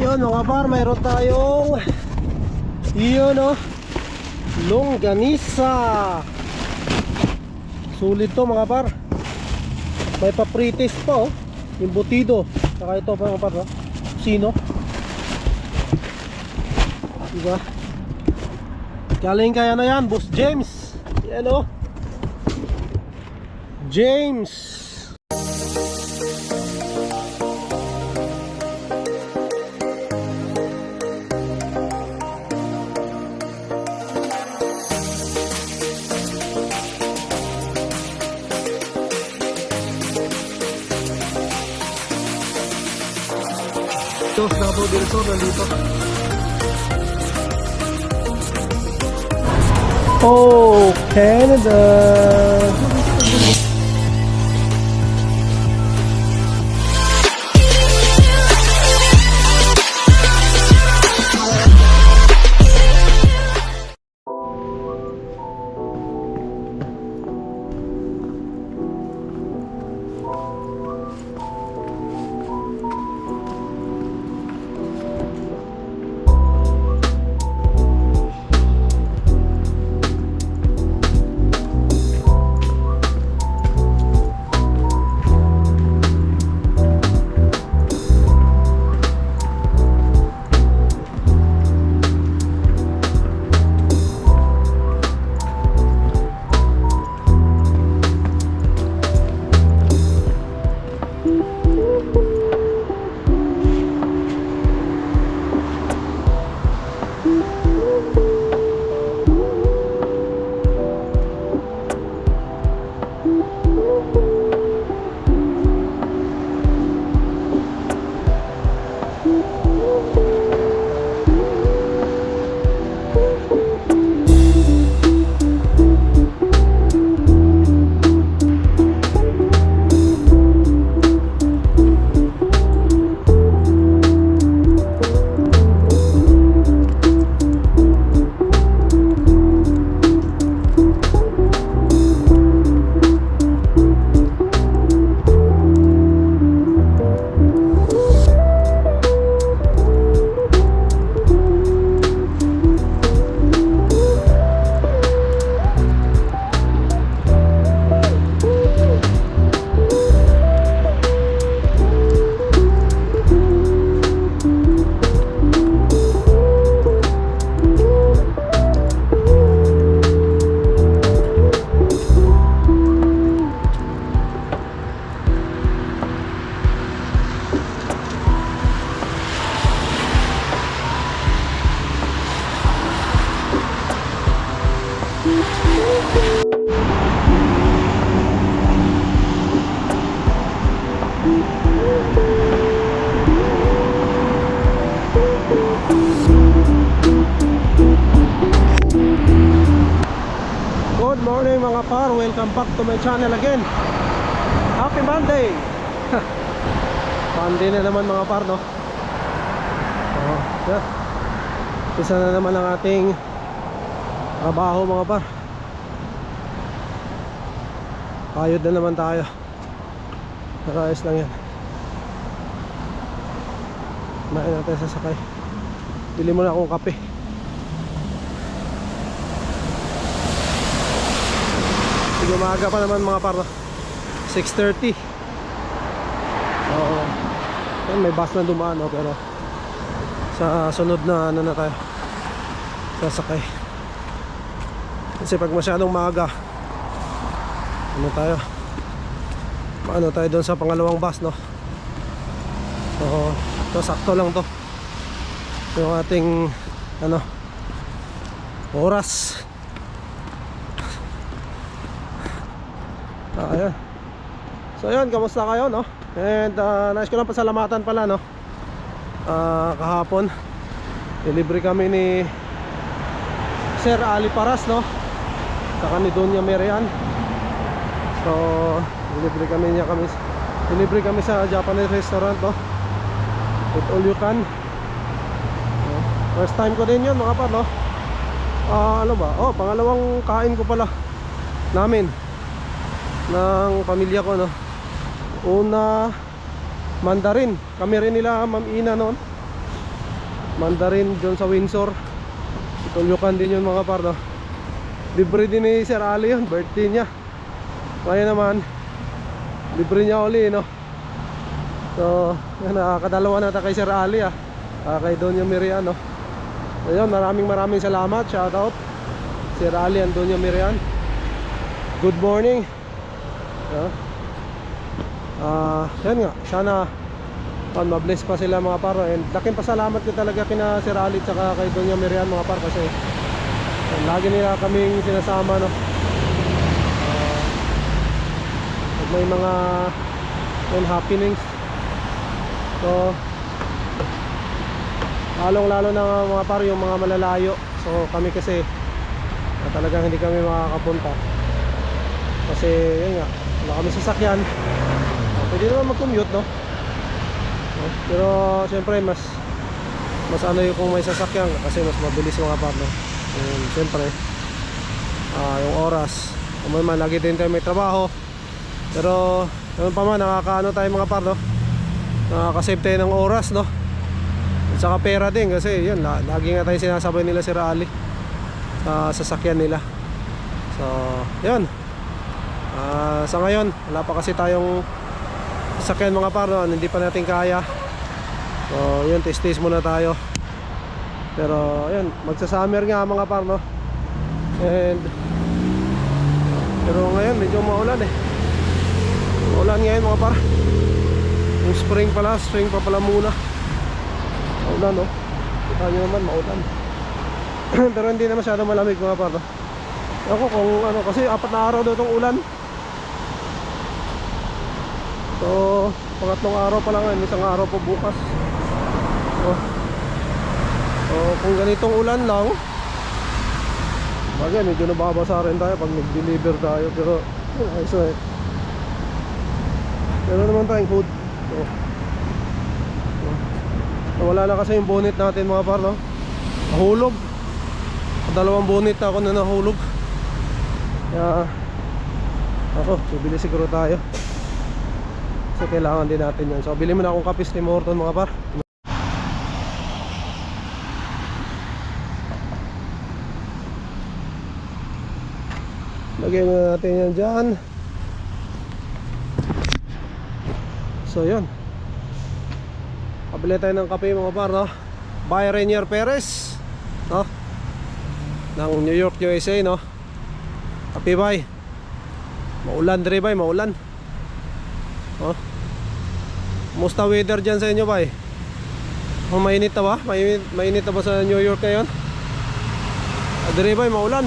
Yun mga par, mayroon tayong yun o, longganisa. Sulit to mga par. May papritis pa o, embutido. Saka ito pa mga par o, sino diba? Galing kaya na yan, Boss James. Yan o, James. Dos Davao del Sur nandito. Oh, Canada. Good morning mga par, welcome back to my channel again. Happy Monday. Monday na naman mga par, no? Yeah. Isa na naman ang ating trabaho mga par. Payod na naman tayo. Nakayos lang yan. Kumain natin sa sakay. Bili mo na akong kape. Umaga pa naman mga par, 6:30. Oo. May bus na dumaan, no? Pero sa sunod na ano na tayo sasakay. Kasi pag masyadong maaga ano tayo doon sa pangalawang bus, no? Oo. So sakto lang to yung ating ano oras. Ayan. So ayan, kamusta kayo, no? And nais ko lang pasalamatan pala, no? Kahapon delivery kami ni Sir Ali Paras, no? Saka ni Doña Marian. So delivery kami sa Japanese restaurant, no? With all you can. First time ko din yun mga par, no? Ano ba? Oh, pangalawang kain ko pala namin ng pamilya ko, no? Una Mandarin, kami rin nila Ma'am Ina noon. Mandarin doon sa Windsor. Tulukan din yun mga par, no? Libre din ni Sir Ali yun, birthday niya. Ngayon naman libre niya uli, no? So nakakadalawa na tayo kay Sir Ali, kay Doña Miriam, no? Ayun, maraming salamat. Shoutout Sir Ali and Doña Miriam. Good morning. Yan nga, sana mabless pa sila mga par. And laking pasalamat ko talaga kina Sir Ali at kay Doña Miriam mga par, kasi lagi nila kaming sinasama, no? Pag may mga happenings. So lalong-lalo na mga par yung mga malalayo. So kami kasi talagang hindi kami makakapunta kasi yun nga, wala kami sasakyan. Pwede naman mag-commute, no? Pero siyempre mas ano yung kung may sasakyan, kasi mas mabilis mga par, no? Siyempre yung oras, kung man lagi din tayo may trabaho, pero naman pa man nakakaano tayo mga par, no? Nakakasave tayo ng oras, no? At saka pera din, kasi yun, lagi nga tayo sinasabay nila Sir Ali sa sasakyan nila. So yun, sa ngayon wala pa kasi tayong sasakyan mga par, no? Hindi pa natin kaya. So yun, test muna tayo. Pero yun, magsa-summer nga mga par, no? Pero ngayon medyo maulan maulan ngayon mga par. Yung spring pa pala muna. Maulan, no? Kita nyo naman, maulan. Pero hindi na masyado malamig mga par, no? Ako kung ano, kasi 4 na araw daw itong ulan. So pangatlong araw pa lang, isang araw pa bukas. So kung ganitong ulan lang, bagay medyo nababasa rin tayo pag nag-deliver tayo. Pero ayos na pero naman tayong hood. So wala na kasi yung bonnet natin mga par, no? Nahulog. 2 bonnet ako na nahulog. Kaya ako, bibili siguro tayo. So kailangan din natin yan. So bili mo na akong kapis ni Morton mga par. Lagyan na natin yan dyan. So yun, pabili tayo ng kape mga par, no? By Rainier Perez, no? Ng New York, USA, no? Kape bay. Maulan dre bay, maulan. Kumusta weather dyan sa inyo bay? Mainit na ba? Mainit na ba sa New York ngayon? Dre bay, maulan.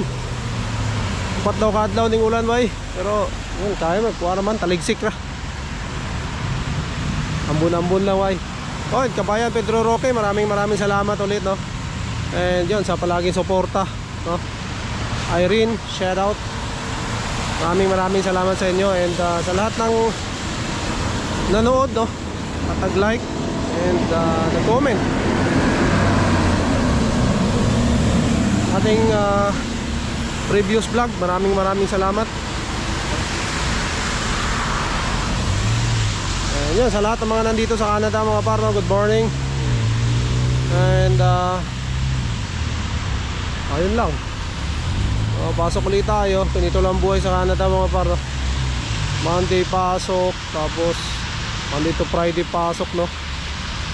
4 daw kadlaw ning ulan bay. Pero yun, kaya magkuha naman, taligsik ra. Ambon-ambon lang bay. Kabayan Pedro Roque, maraming salamat ulit, no? And yun, sa palaging suporta, no? Irene, shout out. Maraming salamat sa inyo. And sa lahat ng nanood, no? At nag-like and nag-comment ating previous vlog, maraming salamat. And yun, sa lahat ng mga nandito sa Canada mga par, no? Good morning. And ayun lang. Pasok ulit tayo. Ganito lang buhay sa Canada mga par, no? Monday pasok, tapos Monday to Friday pasok, no?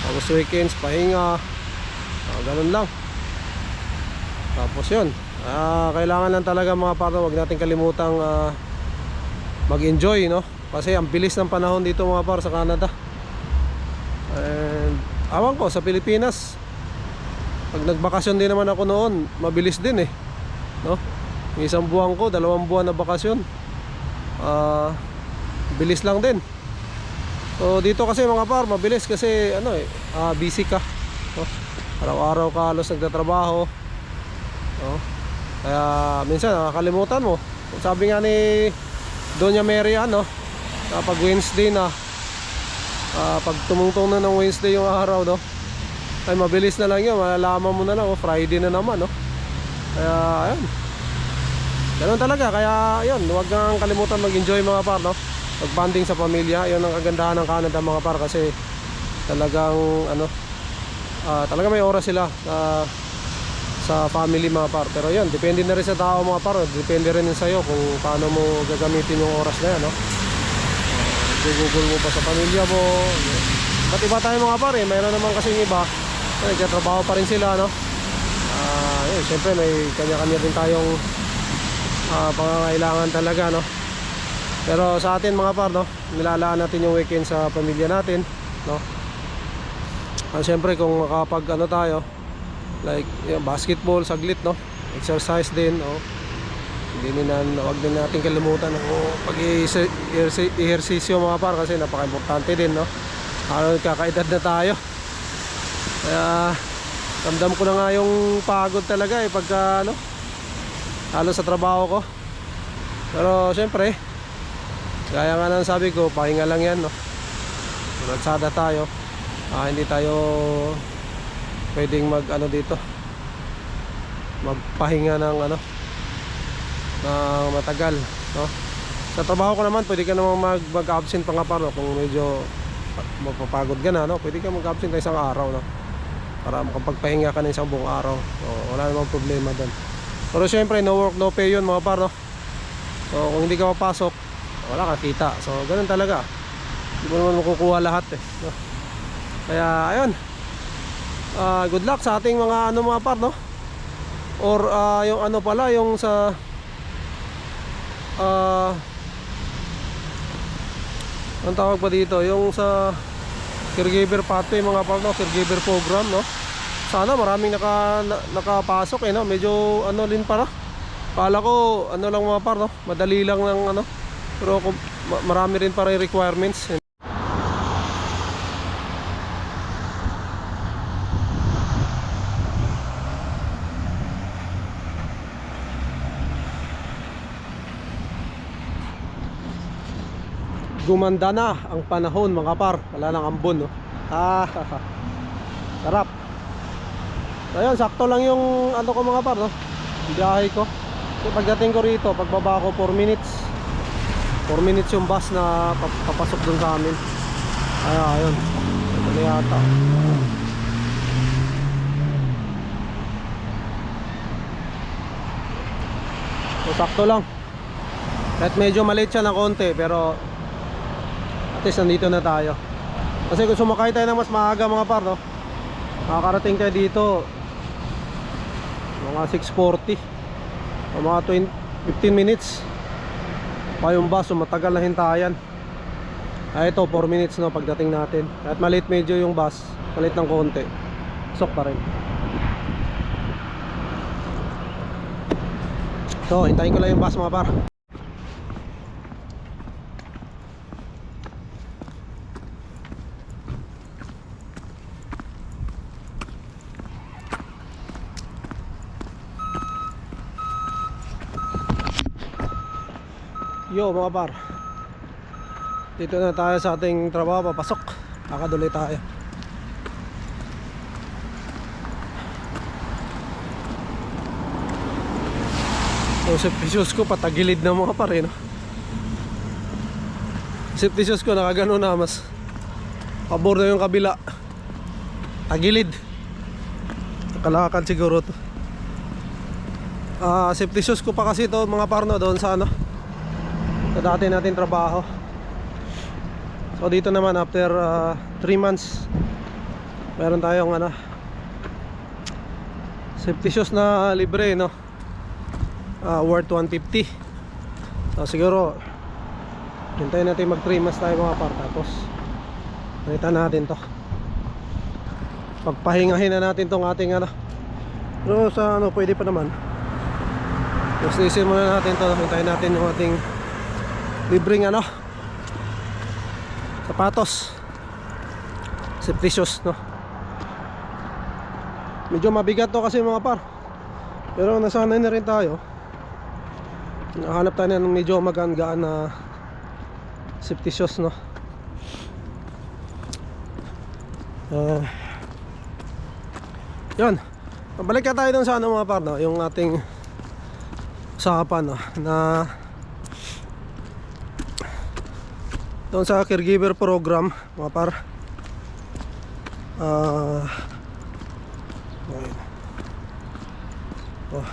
Tapos weekends pahinga. Ganun lang. Tapos yun, kailangan lang talaga mga par, wag natin kalimutang mag-enjoy, no? Kasi ang bilis ng panahon dito mga par sa Canada. And awan ko sa Pilipinas, pag nagbakasyon din naman ako noon, mabilis din no? Isang buwan ko, 2 buwan na bakasyon, bilis lang din. So dito kasi mga par, mabilis kasi ano busy ka, no? Araw-araw ka halos nagtatrabaho, no? Kaya minsan nakakalimutan mo. Sabi nga ni Doña Miriam, no? Kapag Wednesday na, pag tumungtong na ng Wednesday yung araw, no? Ay mabilis na lang yun, malalaman mo na lang, Friday na naman, no? Kaya ayun, ganun talaga. Kaya yun, huwag kang kalimutan mag-enjoy mga par, no? Mag-bonding sa pamilya, yun ang kagandahan ng Canada mga par. Kasi talagang ano, talaga may oras sila sa family mga par. Pero yun, depende na rin sa tao mga par. Depende rin yun sa'yo kung paano mo gagamitin yung oras na yan, no? Google mo pa sa pamilya mo. Ba't iba tayo mga par eh. Mayroon naman kasing iba nagtatrabaho pa rin sila, no? Yun, syempre may kanya-kanya din tayong pangangailangan talaga, no? Pero sa atin mga par, no, nilalaan natin yung weekend sa pamilya natin, no? Syempre kung makapag ano tayo, like yung basketball saglit, no? Exercise din, no? Wag din natin kalimutan ng pag-ehersisyo mga par, kasi napaka-importante din, no? Kakaedad na tayo. Kaya ramdam ko na nga yung pagod talaga eh pagka ano, halos sa trabaho ko. Pero syempre, gaya nga ng sabi ko, pahinga lang yan, no? Nagsada tayo. Hindi tayo pwedeng mag ano dito, magpahinga ng ano, ng matagal, no? Sa trabaho ko naman, pwede ka naman mag-absent pa nga pa, no? Kung medyo mapapagod ka na, no? Pwede ka mag-absent na isang araw, no? Para makapagpahinga ka ng isang buong araw. So, wala namang problema doon. Pero syempre, no work, no pay yun mga par, no? So, kung hindi ka papasok, wala kang kita. So, ganun talaga. Hindi mo naman makukuha lahat eh, no? Kaya, ayun. Good luck sa ating mga ano mga par, no? Or, yung ano pala, yung sa ang tawag pa dito, yung sa caregiver pathway mga par, no? Caregiver program, no? Sana maraming nakapasok eh, no? Medyo ano din para. Kala ko ano lang mga par, no? Madali lang ng ano. Pero marami rin para requirements. Gumanda na ang panahon mga par. Wala nang ambon, no? Sarap. Ayun, sakto lang yung ano ko mga par, no? Biyahe ko. So, pagdating ko rito, pagbaba ko 4 minutes. 4 minutes yung bus na papasok dun sa amin. Ayun. Ito na yata. So, sakto lang. Kahit medyo maliit siya na konti, pero at least nandito na tayo. Kasi kung sumakay tayo ng mas maaga mga par, no? Makakarating tayo dito mga 6:40 o mga 15 minutes pa yung bus. So matagal na hintayan. Ito 4 minutes, no, pagdating natin. Kahit maliit medyo yung bus, maliit ng konti, pasok pa rin. So hintayin ko lang yung bus mga par. Yo mga par, dito na tayo sa ating trabaho, papasok. Kakaduloy tayo. So safety shoes ko patagilid na mga par, no? Safety shoes ko nakagano na, mas pabor na yung kabila. Tagilid. Nakalakad siguro to. Safety shoes ko pa kasi to mga par, no, doon sa ano, sa dati natin trabaho. So dito naman after 3 months meron tayong ano, safety shoes na libre, no? Worth 150. So siguro hintayin natin mag 3 months tayo mga par, tapos palitan natin to. Pagpahingahin na natin tong ating ano. Pero sa ano pwede pa naman. Linisin muna natin to. Hintayin natin yung ating libreng ano, sapatos, safety shoes, no? Medyo mabigat to kasi mga par, pero nasanay na rin tayo. Nahanap tayo ng medyo magaan-gaan na safety shoes, no? Yun, balik ka tayo dun sa ano mga par, no? Yung ating usapan, no? Na doon sa caregiver program mga par, Ngayon. Oh.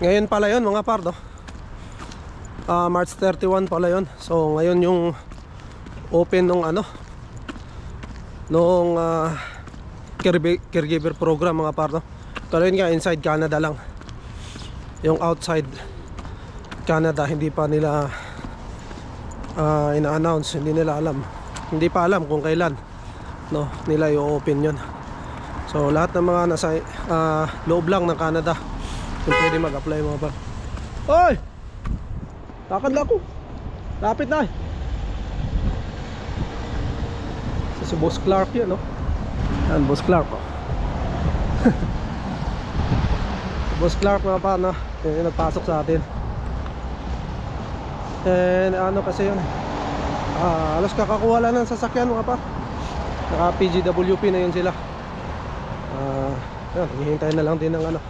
Ngayon pala yun mga par, no? March 31 pala yun. So ngayon yung open nung ano, nung caregiver program mga par, no? Pero yun nga, inside Canada lang. Yung outside Canada hindi pa nila ina-announce, hindi nila alam. Hindi pa alam kung kailan, no, nila i-open yun. So lahat ng mga nasa loob lang ng Canada yung pwede mag-apply mga par. Hoy! Lakad na ako. Lapit na eh. Si Boss Clark yun, no? Yan, Boss Clark, oh. Boss Clark mga pa, no? Yung nagpasok sa atin. And ano kasi yun, alas kakakuha lang ng sasakyan mga pa. Naka PGWP na yun sila. Yan, hihintay na lang din ng ano,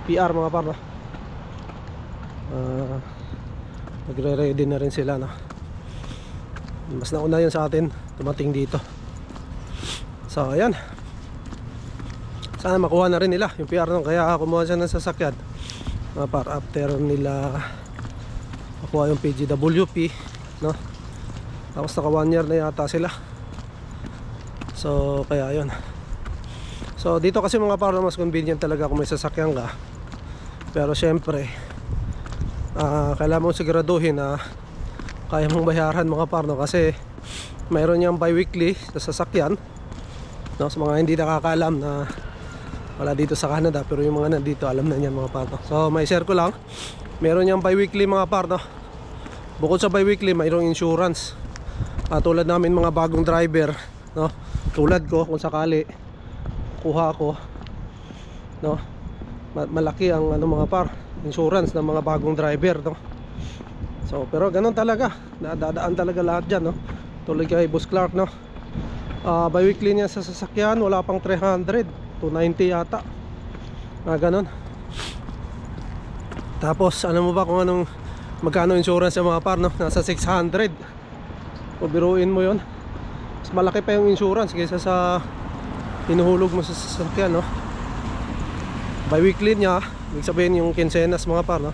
PR mga pa, no? Nagre-ready na rin sila, no? Mas nauna yun sa atin dumating dito. So ayan, sana makuha na rin nila yung PR, no? Kaya kumuha siya ng sasakyan para after nila makuha yung PGWP, no? Tapos naka 1 year na yata sila. So kaya yun. So dito kasi mga par, mas convenient talaga kung may sasakyan ka. Pero syempre kailangan mong siguraduhin na kaya mong bayaran mga par, no? Kasi mayroon niyang bi-weekly sa sasakyan, no? Sa mga hindi nakakaalam na wala dito sa Canada, pero yung mga nandito alam na niyan mga par, no? So may share ko lang, meron niyang bi-weekly mga par, no? Bukod sa bi-weekly mayroong insurance. Tulad namin mga bagong driver, no? Tulad ko, kung sakali kuha ko, no? Malaki ang ano mga par, insurance ng mga bagong driver, no? So pero ganun talaga, dadaan talaga lahat dyan, no? Tulad kay Boss Clark, no? Bi-weekly niya sa sasakyan wala pang 300, 290 yata, ganun. Tapos ano mo ba kung anong magkano insurance sa mga par, no? Nasa 600. O biruin mo yon, mas malaki pa yung insurance kaysa sa hinuhulog mo sa sasakyan, no? Bi-weekly niya, ibig sabihin yung quincenas mga par, no?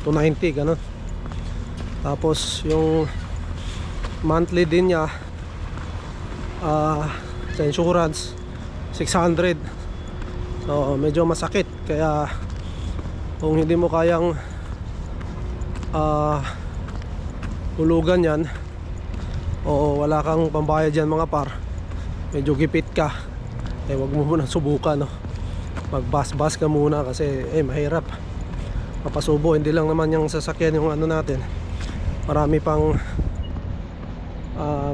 290, ganun. Tapos yung monthly din niya sa insurance 600. So medyo masakit, kaya kung hindi mo kayang hulugan yan o wala kang pambayad dyan mga par, medyo gipit ka, wag mo muna subukan, no? Magbas-bas ka muna kasi mahirap mapasubo. Hindi lang naman yung sasakyan yung ano natin, marami pang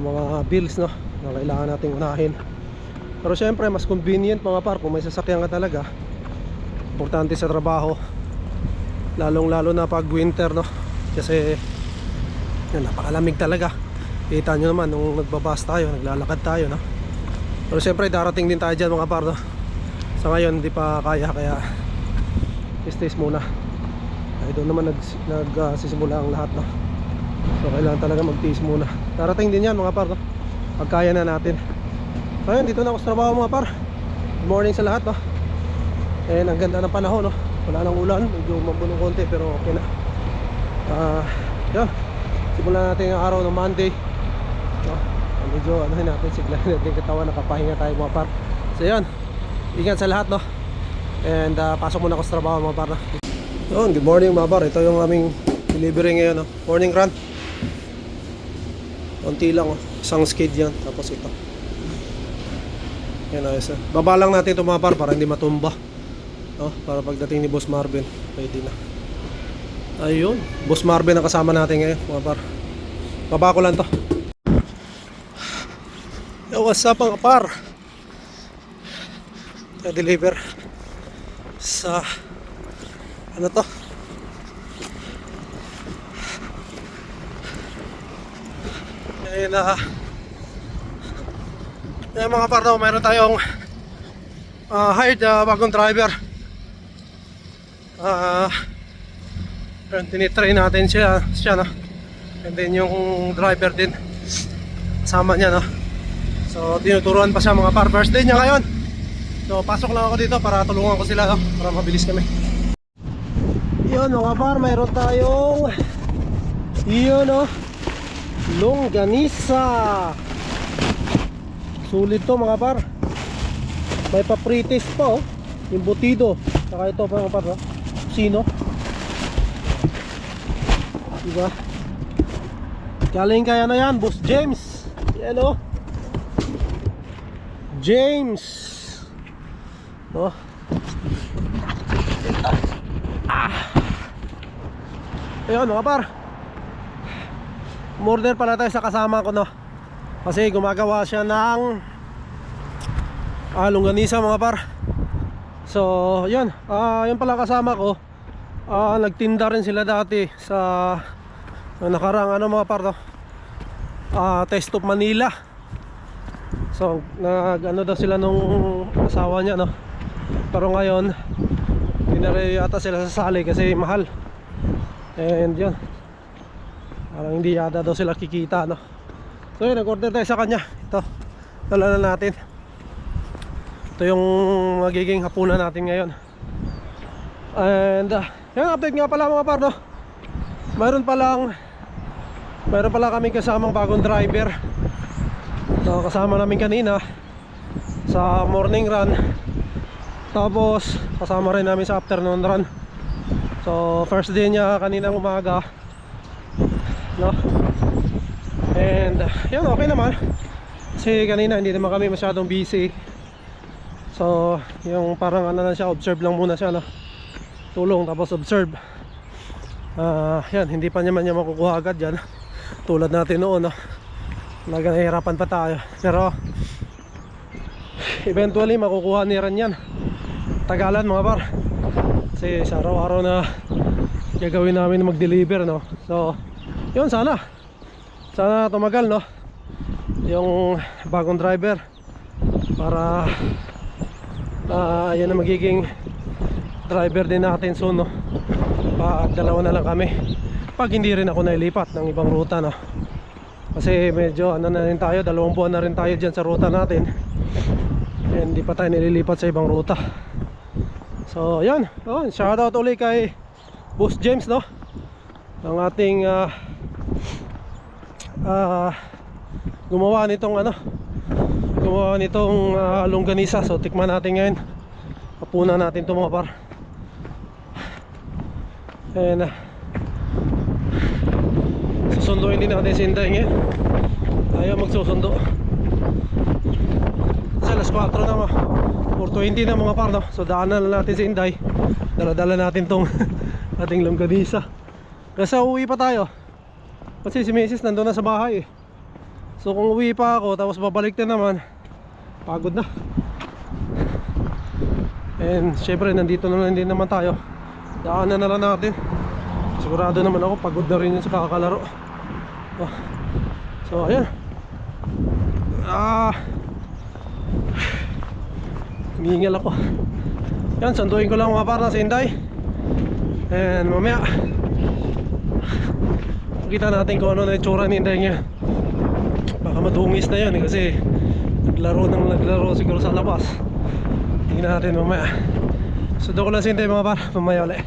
mga bills, no, na kailangan nating unahin. Pero syempre mas convenient mga par kung may sasakyan ka talaga. Importante sa trabaho, lalong lalo na pag winter, no? Kasi yan, napakalamig talaga. Kita nyo naman nung nagbabas tayo, naglalakad tayo, no? Pero syempre darating din tayo dyan mga par, no? Sa ngayon hindi pa kaya, kaya stays muna. Ay doon naman nagsisimula ang lahat, no? So kailangan talaga magtiis muna. Darating din yan mga par, no? Pag kaya na natin. So ayun, dito na ako sa trabaho mga par. Good morning sa lahat, no? Ang ganda ng panahon, no? Wala nang ulan, medyo mabunong konti pero okay na. Yan, simulan natin yung araw ng Monday, no? Medyo anuhin natin, siglahin natin katawan, nakapahinga tayo mga par. So yan, ingat sa lahat, no? And pasok muna ako sa trabaho mga par, no? Yun, good morning mga par. Ito yung aming delivery ngayon, no? Morning run. Konti lang, oh. Isang skid yan, tapos ito. Yan, ayos, baba lang natin ito mga par para hindi matumba, no? Para pagdating ni Boss Marvin pwede na. Ayun, Boss Marvin ang kasama natin ngayon mga par. Baba ko lang to. Yo, what's up mga par? Deliver sa ano to, ayun mga par, no? Mayroon tayong hired bagong driver. Tinitry natin siya, no? And then yung driver din sama niya, no? So tinuturuan pa siya mga par. First day niya ngayon. So pasok lang ako dito para tulungan ko sila, no? Para mabilis kami. Yun mga par, mayroon tayong yun, no? Longganisa. Sulit to mga par. May papritis pa, oh. Embutido. Saka ito pa mga par, oh. Sino? Diba? Galing kaya na yan, Boss James. Yan, oh. James. Oh. Ayun mga par, umorder pala tayo sa kasama ko, no? Kasi gumagawa siya ng longganisa mga par. So yun, yun pala kasama ko. Nagtinda rin sila dati sa nakarang mga par, no? Taste of Manila. So daw sila nung asawa niya, no? Pero ngayon hindi na rin yata sila sasali kasi mahal. And yun, parang hindi yata daw sila kikita, no? So yun, nag-order tayo sa kanya. Ito, dala na natin. Ito yung magiging hapunan natin ngayon. And yun, update nga pala mga par, no? Mayroon pala kami kasamang bagong driver. So kasama namin kanina sa morning run. Tapos kasama rin namin sa afternoon run. So first day niya kaninang umaga, no? And yun, okay naman. Kasi kanina hindi naman kami masyadong busy. So yung parang lang siya, observe lang muna siya, no? Tulong tapos observe. Yan, hindi pa naman niya makukuha agad yan. Tulad natin noon, no? Nahihirapan pa tayo. Pero eventually makukuha ni Ran yan. Tagalan mga par. Kasi sa araw-araw na gagawin namin mag-deliver, no? So yun, sana tumagal, no? Yung bagong driver. Para yan ang magiging driver din natin soon, no? Dalawa na lang kami. Pag hindi rin ako nailipat ng ibang ruta, no? Kasi medyo na rin tayo, 2 buwan na rin tayo dyan sa ruta natin. And hindi pa tayo nililipat sa ibang ruta. So yan, shoutout ulit kay Boss James, no? Ang ating gumawa nitong longganisa. So tikman natin ngayon. Hapunan natin ito mga par. And susunduin din natin si Inday ngayon. Tayo magsusundo. Kasi alas 4 na 4:20 na mga par, no? So daanan na natin si Inday. Dala-dala natin tong ating longganisa. Kasi uwi pa tayo. Kasi si Mrs. nandun na sa bahay, eh. So kung uwi pa ako tapos babalik na naman, pagod na. And syempre nandito na lang din naman tayo. Daanan na lang natin. Sigurado naman ako pagod na rin yun sa kakakalaro. So ayan. Hingal ako. Yan, sanduin ko lang mga par na si Inday. And mamaya makita natin kung ano na itsura ni Inday niya. Baka madungis na yun, kasi naglaro siguro sa labas. Tingnan natin mamaya. Sunduin ko lang si Inday mga par, mamaya ulit.